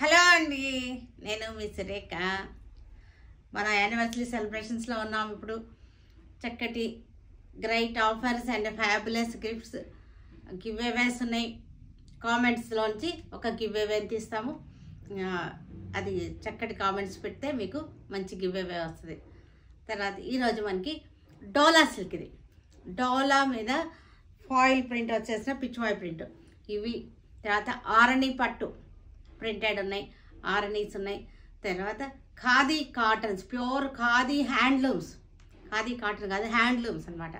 Hello అండి, నేను మీ సురేఖ. మన యానివర్సరీ సెలబ్రేషన్స్లో ఉన్నాం. ఇప్పుడు చక్కటి great offers and fabulous gifts giveaways ఉన్నాయి. కామెంట్స్లోంచి ఒక గివ్ అవే తీస్తాము. అది చక్కటి కామెంట్స్ పెడితే మీకు మంచి గివ్ అవే వస్తుంది. తర్వాత ఈరోజు మనకి డోలా సిల్క్, ఇది డోలా మీద ఫాయిల్ ప్రింట్ వచ్చేసిన పిచ్వాయ్ ప్రింట్ ఇవి. తర్వాత ఆరణి పట్టు ప్రింటెడ్ ఉన్నాయి, ఆరణీస్ ఉన్నాయి. తర్వాత khadi cottons, pure khadi handlooms, khadi cotton కాదు హ్యాండ్లూమ్స్ అనమాట.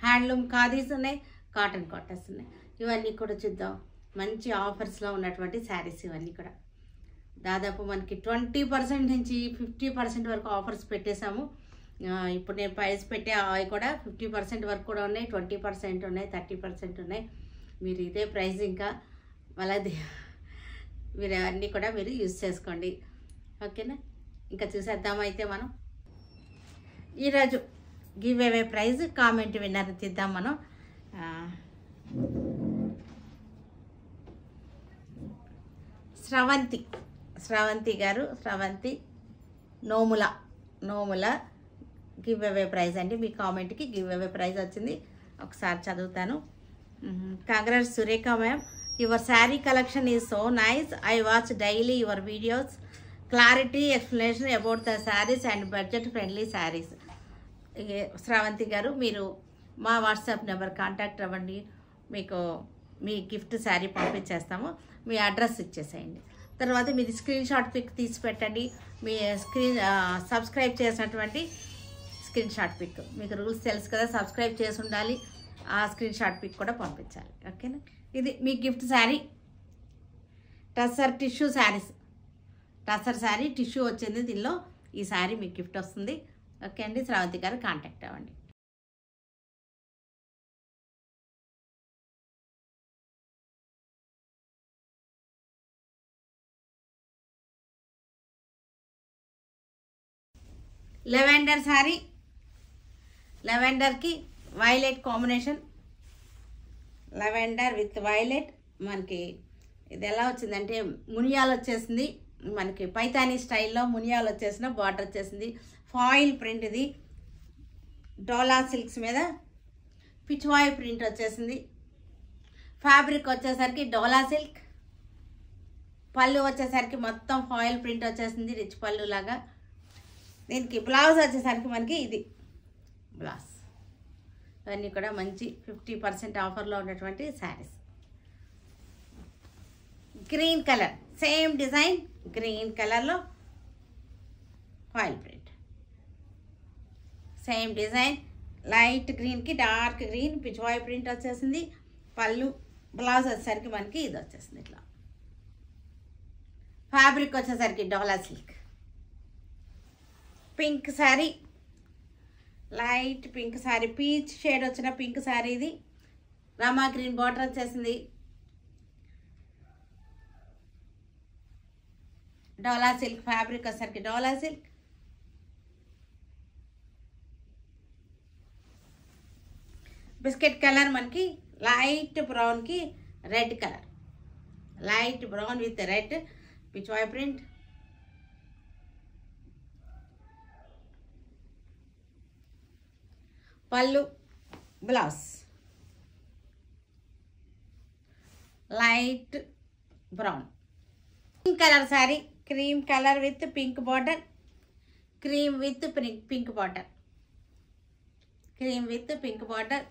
హ్యాండ్లూమ్ ఖాదీస్ ఉన్నాయి, కాటన్ కాటన్స్ ఉన్నాయి. ఇవన్నీ కూడా చూద్దాం. మంచి ఆఫర్స్లో ఉన్నటువంటి శారీస్ ఇవన్నీ కూడా. దాదాపు మనకి 20% నుంచి 50% వరకు ఆఫర్స్ పెట్టేశాము. ఇప్పుడు నేను ప్రైస్ పెట్టే అవి కూడా 50% వరకు కూడా ఉన్నాయి, 20% ఉన్నాయి, 30% ఉన్నాయి. మీరు ఇదే ప్రైస్ ఇంకా మళ్ళీ మీరు అన్నీ కూడా మీరు యూజ్ చేసుకోండి. ఓకేనా? ఇంకా చూసేద్దాం. అయితే మనం ఈరోజు give away prize comment winner తీద్దాం మనం. స్రవంతి గారు, స్రవంతి నోముల గివ్ అవే ప్రైజ్ అండి. మీ కామెంట్కి గివ్ అవే ప్రైజ్ వచ్చింది. ఒకసారి చదువుతాను. Congrats Surekha ma'am, your sari collection is so nice. I watch daily your videos. Clarity explanation about the saris and budget friendly saris. Sravanthi గారు, మీరు మా వాట్సాప్ నెంబర్ కాంటాక్ట్ అవ్వండి. మీకు మీ గిఫ్ట్ శారీ పంపించేస్తాము. మీ అడ్రస్ ఇచ్చేసేయండి. తర్వాత మీది స్క్రీన్ షాట్ పిక్ తీసి పెట్టండి. మీ సబ్స్క్రైబ్ చేసినటువంటి స్క్రీన్ షాట్ పిక్. మీకు రూల్స్ తెలుసు కదా, సబ్స్క్రైబ్ చేసి ఉండాలి. ఆ స్క్రీన్ షాట్ పిక్ కూడా పంపించాలి. ఓకేనా? ఇది మీ gift sari. Tussar tissue saris, tussar sari tissue వచ్చింది దీనిలో. ఈ శారీ మీకు గిఫ్ట్ వస్తుంది. ఓకే అండి, స్రవంతి గారు కాంటాక్ట్ అవ్వండి. లెవెండర్ శారీ, లెవెండర్కి violet combination, lavender with violet. మనకి ఇది ఎలా వచ్చిందంటే మునియాలు వచ్చేసింది. మనకి పైతానీ స్టైల్లో మునియాలు వచ్చేసిన బార్డర్ వచ్చేసింది. ఫాయిల్ ప్రింట్, ఇది డోలా సిల్క్స్ మీద పిచ్వాయ్ ప్రింట్ వచ్చేసింది. ఫ్యాబ్రిక్ వచ్చేసరికి డోలా సిల్క్. పళ్ళు వచ్చేసరికి మొత్తం ఫాయిల్ ప్రింట్ వచ్చేసింది, రిచ్ పళ్ళు లాగా. దీనికి బ్లౌజ్ వచ్చేసరికి మనకి ఇది బ్లౌజ్. ఇవన్నీ కూడా మంచి 50% ఆఫర్లో ఉన్నటువంటి saris. Green colour, same design, green కలర్లో foil print, same design. Light గ్రీన్కి డార్క్ గ్రీన్ పిచ్వాయ్ ప్రింట్ వచ్చేసింది. పళ్ళు, బ్లౌజ్ వచ్చేసరికి మనకి ఇది వచ్చేసింది ఇట్లా. ఫ్యాబ్రిక్ వచ్చేసరికి Dola silk. Pink sari, light pink sari, peach shade వచ్చిన పింక్ శారీ. ఇది రామా గ్రీన్ బార్డర్ వచ్చేసింది. డోలా సిల్క్ ఫ్యాబ్రిక్ వచ్చేసరికి డోలా సిల్క్. బిస్కెట్ కలర్ మనకి లైట్ బ్రౌన్కి red colour, light brown with red pichwai print. పళ్ళు, blouse light brown. Pink colour sari, cream colour with pink border, cream with pink border, cream with pink border.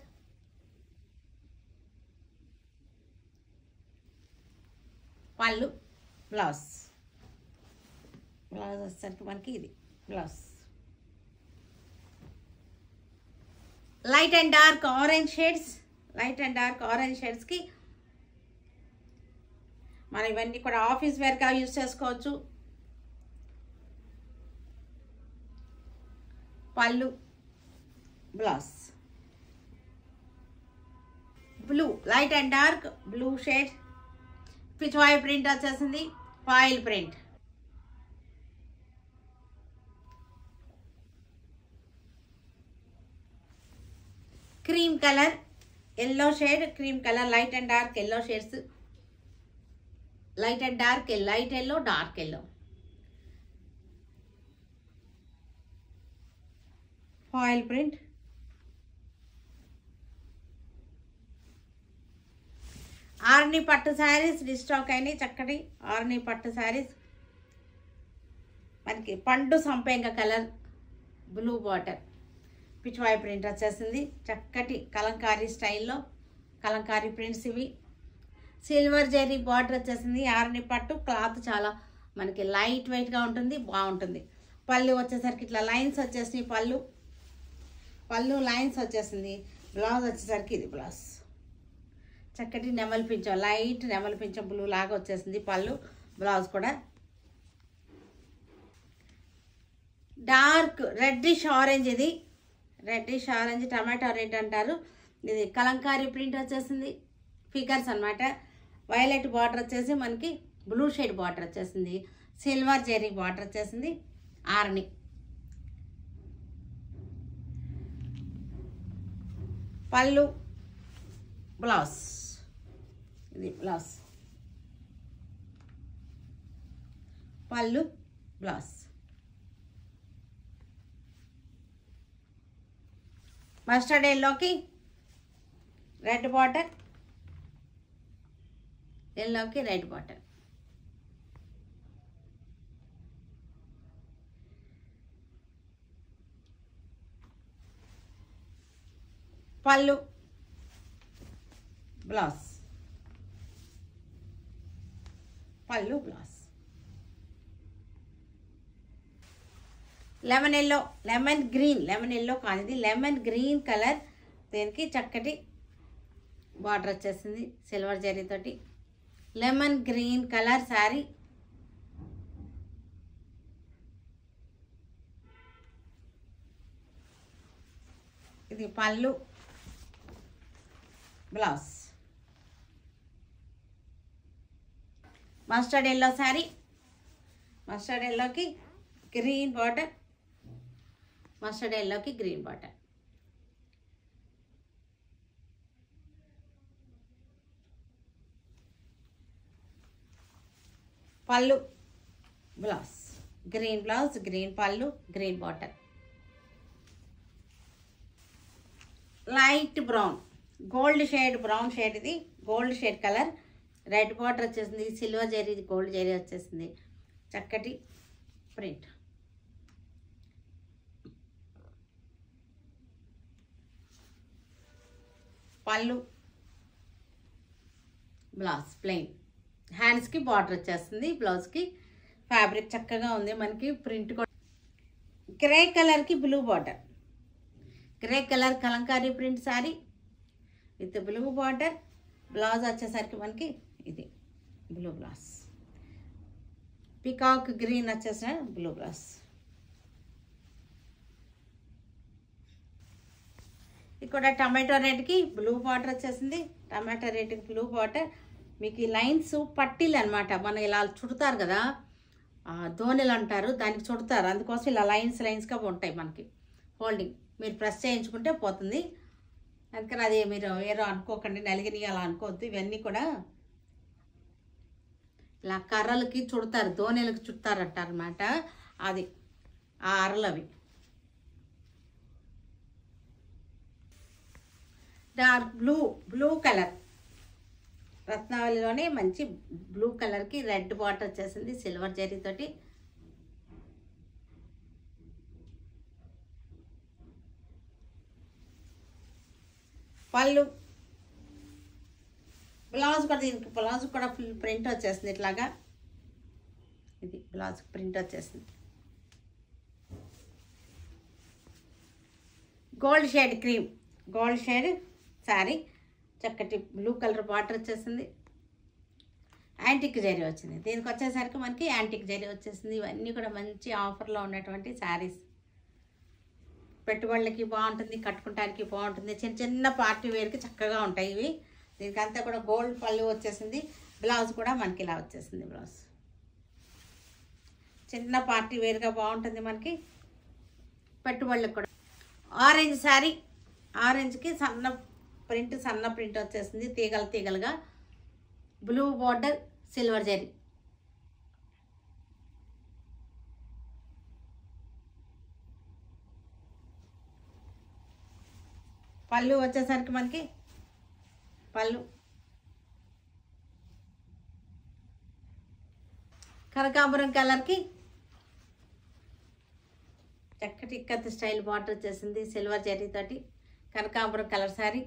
పళ్ళు, blouse, blouse వచ్చేసరికి మనకి ఇది blouse. Light and dark orange shades, light and dark orange షేడ్స్కి మనం ఇవన్నీ కూడా office వేర్గా use చేసుకోవచ్చు. పళ్ళు, blouse. Blue, light and dark blue shade pichwai print వచ్చేసింది, foil print. Cream colour, yellow shade, cream colour, light and dark yellow shades. Light and dark, light yellow, dark yellow. Foil print. Arni పట్టు శారీస్ డిస్టాక్ అయినాయి. చక్కటి ఆర్ని పట్టు శారీస్. మనకి పండు సంపంగ colour, blue border, pichwai print వచ్చేసింది. చక్కటి కలంకారీ స్టైల్లో కలంకారీ ప్రింట్స్ ఇవి. సిల్వర్ జరీ బార్డర్ వచ్చేసింది. ఆర్ని పట్టు. క్లాత్ చాలా మనకి లైట్ వెయిట్గా ఉంటుంది, బాగుంటుంది. పళ్ళు వచ్చేసరికి ఇట్లా లైన్స్ వచ్చేసినాయి. పళ్ళు లైన్స్ వచ్చేసింది. బ్లౌజ్ వచ్చేసరికి ఇది బ్లౌజ్. చక్కటి నెమలి పింఛం, లైట్ నెమలి పింఛం బ్లూ లాగా వచ్చేసింది పళ్ళు. బ్లౌజ్ కూడా డార్క్ రెడ్డిష్ ఆరెంజ్. ఇది రెడ్డిష్ ఆరెంజ్, టమాటో రెడ్ అంటారు. ఇది కలంకారీ ప్రింట్ వచ్చేసింది. ఫిగర్స్ అన్నమాట. వైలెట్ బార్డర్ వచ్చేసి మనకి బ్లూ షేడ్ బార్డర్ వచ్చేసింది. సిల్వర్ జెరీ బార్డర్ వచ్చేసింది. ఆర్ని పళ్ళు, బ్లౌజ్. ఇది బ్లౌజ్, పళ్ళు, బ్లౌజ్. మస్టర్డ్ ఎల్లోకి రెడ్ బార్డర్, ఎల్లోకి రెడ్ బార్డర్. పళ్ళు, బ్లౌజ్, పళ్ళు, blouse. Lemon yellow, lemon green, lemon yellow కాదు ఇది లెమన్ గ్రీన్ కలర్. దీనికి చక్కటి బార్డర్ వచ్చేసింది సిల్వర్ జరీతోటి. Lemon green colour sari. ఇది పళ్ళు, blouse. Mustard yellow sari. Mustard ఎల్లోకి గ్రీన్ బార్డర్, మస్టర్డ్ ఎల్లోకి గ్రీన్ బార్డర్. పళ్ళు, బ్లౌజ్. గ్రీన్ బ్లౌజ్, గ్రీన్ పళ్ళు, green border. Light brown, gold shade, brown shade. ఇది gold shade colour. Red border వచ్చేసింది. సిల్వర్ జరీ, గోల్డ్ జరీ వచ్చేసింది. చక్కటి ప్రింట్. పళ్ళు, బ్లౌజ్ ప్లెయిన్. హ్యాండ్స్కి బార్డర్ వచ్చేస్తుంది. బ్లౌజ్కి ఫ్యాబ్రిక్ చక్కగా ఉంది. మనకి ప్రింట్ కూడా గ్రే కలర్కి blue border. Grey colour Kalamkari print sari with blue border. Blouse వచ్చేసరికి మనకి ఇది బ్లూ బ్లౌజ్. పికాక్ గ్రీన్ వచ్చేసిన బ్లూ బ్లౌజ్. ఇక్కడ టమాటో రెడ్కి బ్లూ బార్డర్ వచ్చేసింది. టమాటో రెడ్కి బ్లూ బార్డర్. మీకు ఈ లైన్స్ పట్టీలు అనమాట. మనం ఇలా చుడతారు కదా, ధోనిలు అంటారు, దానికి చుడతారు. అందుకోసం ఇలా లైన్స్గా ఉంటాయి మనకి. హోల్డింగ్ మీరు ప్రెస్ చేయించుకుంటే పోతుంది. అందుకని అది మీరు ఏదో అనుకోకండి, నలిగిని అలా అనుకోవద్దు. ఇవన్నీ కూడా ఇలా కర్రలకి చుడతారు, ధోనిలకు చుడతారంటారు అనమాట. అది ఆ అరలు అవి. Dark blue colour. రత్నావళిలోనే మంచి బ్లూ కలర్కి రెడ్ బార్డర్ వచ్చేసింది సిల్వర్ జరీతోటి. పళ్ళు, బ్లౌజ్ కూడా. దీనికి బ్లౌజ్ కూడా ఫుల్ ప్రింట్ వచ్చేసింది ఇట్లాగా. ఇది బ్లౌజ్ ప్రింట్ వచ్చేసింది. Gold shade cream, gold shade sari. చక్కటి బ్లూ కలర్ బార్డర్ వచ్చేసింది. యాంటిక్ జరీ వచ్చింది. దీనికి వచ్చేసరికి మనకి యాంటిక్ జరీ వచ్చేసింది. ఇవన్నీ కూడా మంచి ఆఫర్లో ఉన్నటువంటి శారీస్. పెట్టుబడులకి బాగుంటుంది, కట్టుకుంటానికి బాగుంటుంది. చిన్న చిన్న పార్టీ వేర్కి చక్కగా ఉంటాయి ఇవి. దీనికి అంతా కూడా గోల్డ్ పళ్ళు వచ్చేసింది. బ్లౌజ్ కూడా మనకి ఇలా వచ్చేసింది. బ్లౌజ్ చిన్న పార్టీ వేర్గా బాగుంటుంది మనకి. పెట్టుబడులకు కూడా. ఆరెంజ్ శారీ. ఆరెంజ్కి సన్న ప్రింట్ వచ్చేసింది. తీగలుగా బ్లూ బార్డర్, సిల్వర్ జరీ. పళ్ళు వచ్చేసరికి మనకి పళ్ళు కనకాంబరం కలర్కి చక్కటి ఇక్కత్ స్టైల్ బార్డర్ వచ్చేసింది సిల్వర్ జరీ తోటి. కనకాంబరం కలర్ సారీ.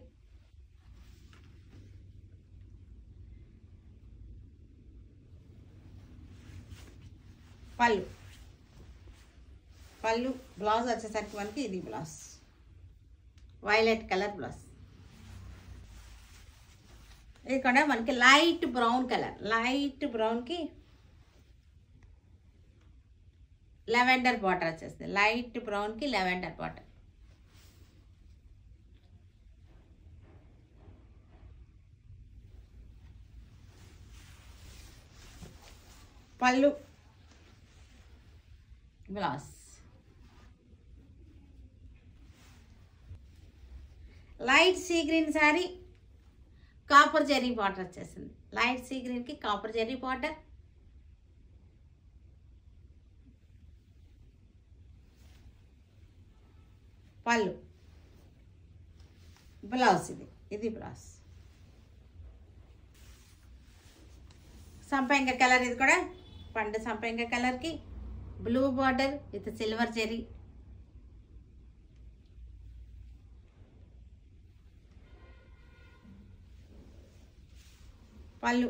పళ్ళు పళ్ళు బ్లౌజ్ వచ్చేసరికి మనకి ఇది బ్లౌజ్ వైలెట్ కలర్ బ్లౌజ్. ఇది కూడా మనకి లైట్ బ్రౌన్ కలర్, లైట్ బ్రౌన్కి లెవెండర్ బార్డర్ వచ్చేస్తుంది. లైట్ బ్రౌన్కి లెవెండర్ బార్డర్. పళ్ళు blouse light sea green sari, copper zari border వచ్చేసింది. లైట్ సీ గ్రీన్కి కాపర్ జరీ బార్డర్. పళ్ళు బ్లౌజ్ ఇది బ్లౌజ్. సంపంగ కలర్, ఇది కూడా పండు సంపంగ కలర్కి blue border with silver zari. Pallu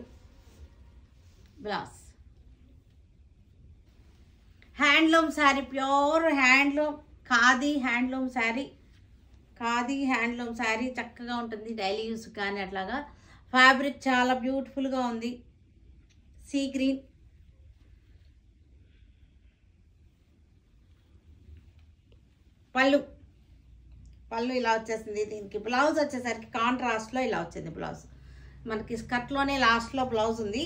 blouse. Handloom sari, pure handloom khadi handloom sari. Khadi handloom sari చక్కగా ఉంటుంది డైలీ యూస్ కానీ అట్లాగా. ఫ్యాబ్రిక్ చాలా బ్యూటిఫుల్గా ఉంది. Sea green. పళ్ళు పళ్ళు ఇలా వచ్చేసింది. దీనికి బ్లౌజ్ వచ్చేసరికి కాంట్రాస్ట్లో ఇలా వచ్చింది బ్లౌజ్. మనకి స్కర్ట్లోనే లాస్ట్లో బ్లౌజ్ ఉంది.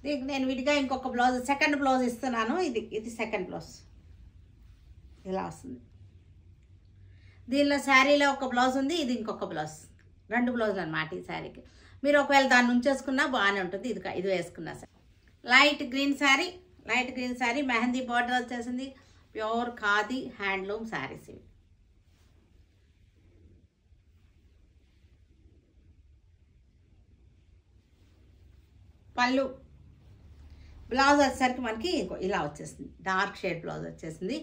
దీనికి నేను విడిగా ఇంకొక బ్లౌజ్ సెకండ్ బ్లౌజ్ ఇస్తున్నాను. ఇది సెకండ్ బ్లౌజ్ ఇలా వస్తుంది. దీనిలో శారీలో ఒక బ్లౌజ్ ఉంది, ఇది ఇంకొక బ్లౌజ్. 2 బ్లౌజులు అన్నమాట ఈ శారీకి. మీరు ఒకవేళ దాన్ని ఉంచేసుకున్నా బాగానే ఉంటుంది. ఇది వేసుకున్నా sir. Light green sari, light green sari mehndi border వచ్చేసింది. ప్యూర్ ఖాదీ హ్యాండ్లూమ్ శారీస్ ఇవి. పళ్ళు బ్లౌజ్ వచ్చేసరికి మనకి ఇలా వచ్చేసింది. డార్క్ షేడ్ బ్లౌజ్ వచ్చేసింది.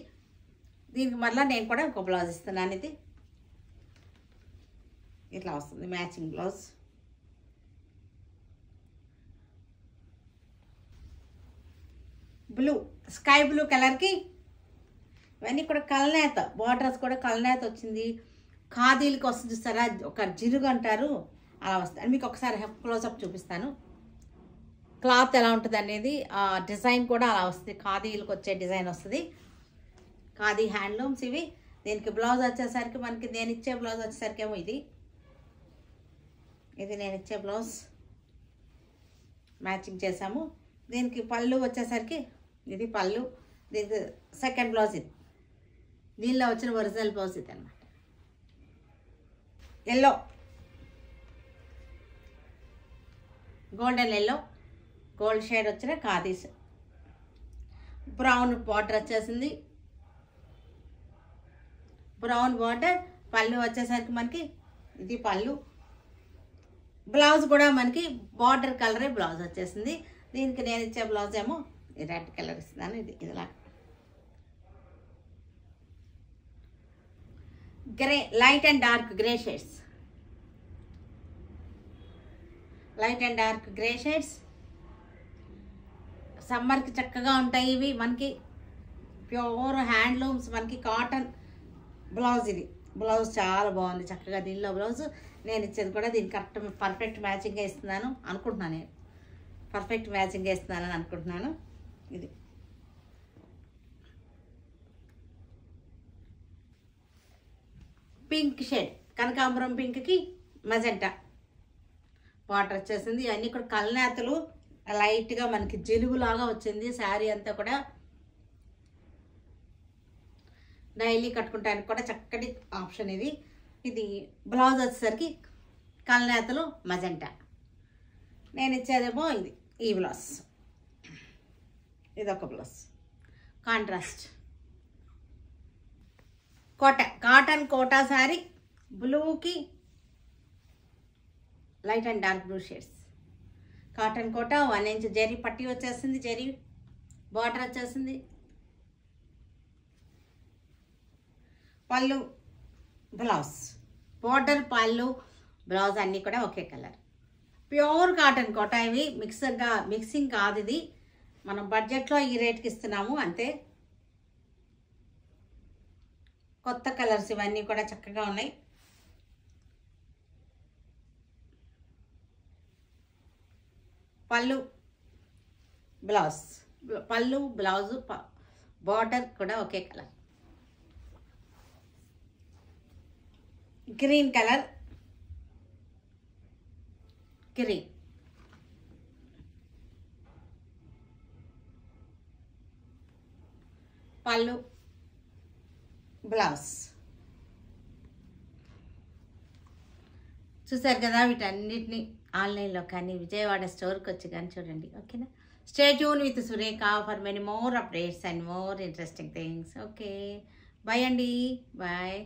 దీనికి మళ్ళీ నేను కూడా ఇంకో బ్లౌజ్ ఇస్తున్నాను. ఇది ఇట్లా వస్తుంది matching blouse. Blue sky blue కలర్కి ఇవన్నీ కూడా కల్నేత బార్డర్స్ కూడా కల్నేత వచ్చింది. ఖాదీలకి వస్తుంది చూస్తారా, ఒక జిరుగు అంటారు అలా వస్తుంది. మీకు ఒకసారి క్లోజప్ చూపిస్తాను. క్లాత్ ఎలా ఉంటుంది అనేది, ఆ డిజైన్ కూడా అలా వస్తుంది. ఖాదీలకు వచ్చే డిజైన్ వస్తుంది. ఖాదీ హ్యాండ్లూమ్స్ ఇవి. దీనికి బ్లౌజ్ వచ్చేసరికి మనకి నేను ఇచ్చే బ్లౌజ్ వచ్చేసరికి ఏమో ఇది నేను ఇచ్చే బ్లౌజ్ మ్యాచింగ్ చేసాము. దీనికి పళ్ళు వచ్చేసరికి ఇది పళ్ళు. దీనికి సెకండ్ బ్లౌజ్ ఇది. దీనిలో వచ్చిన ఒరిజినల్ బ్లౌజ్ ఇది అనమాట. Yellow, golden yellow, gold shade వచ్చిన ఖాదీస్. బ్రౌన్ బార్డర్ వచ్చేసింది. Brown border. పళ్ళు వచ్చేసరికి మనకి ఇది పళ్ళు. బ్లౌజ్ కూడా మనకి బార్డర్ కలరే బ్లౌజ్ వచ్చేసింది. దీనికి నేను ఇచ్చే బ్లౌజ్ ఏమో రెడ్ కలర్ ఇస్తున్నాను. ఇదిలా grey, light and dark grey shades. Light and dark grey shades సమ్మర్కి చక్కగా ఉంటాయి ఇవి. మనకి ప్యూర్ హ్యాండ్లూమ్స్, మనకి కాటన్ బ్లౌజ్. ఇది బ్లౌజ్ చాలా బాగుంది చక్కగా. దీనిలో బ్లౌజ్ నేను ఇచ్చేది కూడా దీనికి కరెక్ట్ పర్ఫెక్ట్ మ్యాచింగ్గా ఇస్తున్నాను అనుకుంటున్నాను. నేను పర్ఫెక్ట్ మ్యాచింగ్గా ఇస్తున్నానని అనుకుంటున్నాను. ఇది పింక్ షేడ్, కనకాంబరం పింక్కి మజెంటా బార్డర్ వచ్చేసింది. అన్నీ కూడా కల్నేతలు లైట్గా మనకి జిలుగులాగా వచ్చింది శారీ అంతా కూడా. డైలీ కట్టుకుంటానికి కూడా చక్కటి ఆప్షన్ ఇది. ఇది బ్లౌజ్ వచ్చేసరికి కలనేతలు మజెంటా. నేను ఇచ్చేదేమో ఇది, ఈ బ్లౌజ్. ఇదొక blouse contrast. Cotton Kota sari, బ్లూకి light and dark blue shades. Cotton Kota 1 inch zari పట్టి వచ్చేసింది, జరీ బార్డర్ వచ్చేసింది. పళ్ళు బ్లౌజ్, బార్డర్ పళ్ళు బ్లౌజ్ అన్నీ కూడా ఒకే కలర్. Pure cotton Kota. ఇవి మిక్సింగ్ కాదు, ఇది మనం బడ్జెట్లో ఈ రేట్కి ఇస్తున్నాము అంతే. కొత్త కలర్స్ ఇవన్నీ కూడా చక్కగా ఉన్నాయి. పళ్ళు బ్లౌజ్ బార్డర్ కూడా ఒకే కలర్. Green colour, green. పళ్ళు బ్లౌజ్. చూసారు కదా, వీటన్నిటిని ఆన్లైన్లో కానీ విజయవాడ స్టోర్కి వచ్చి కానీ చూడండి. ఓకేనా? Stay tune with Surekha for many more updates and more interesting things. Okay, bye అండి, బాయ్.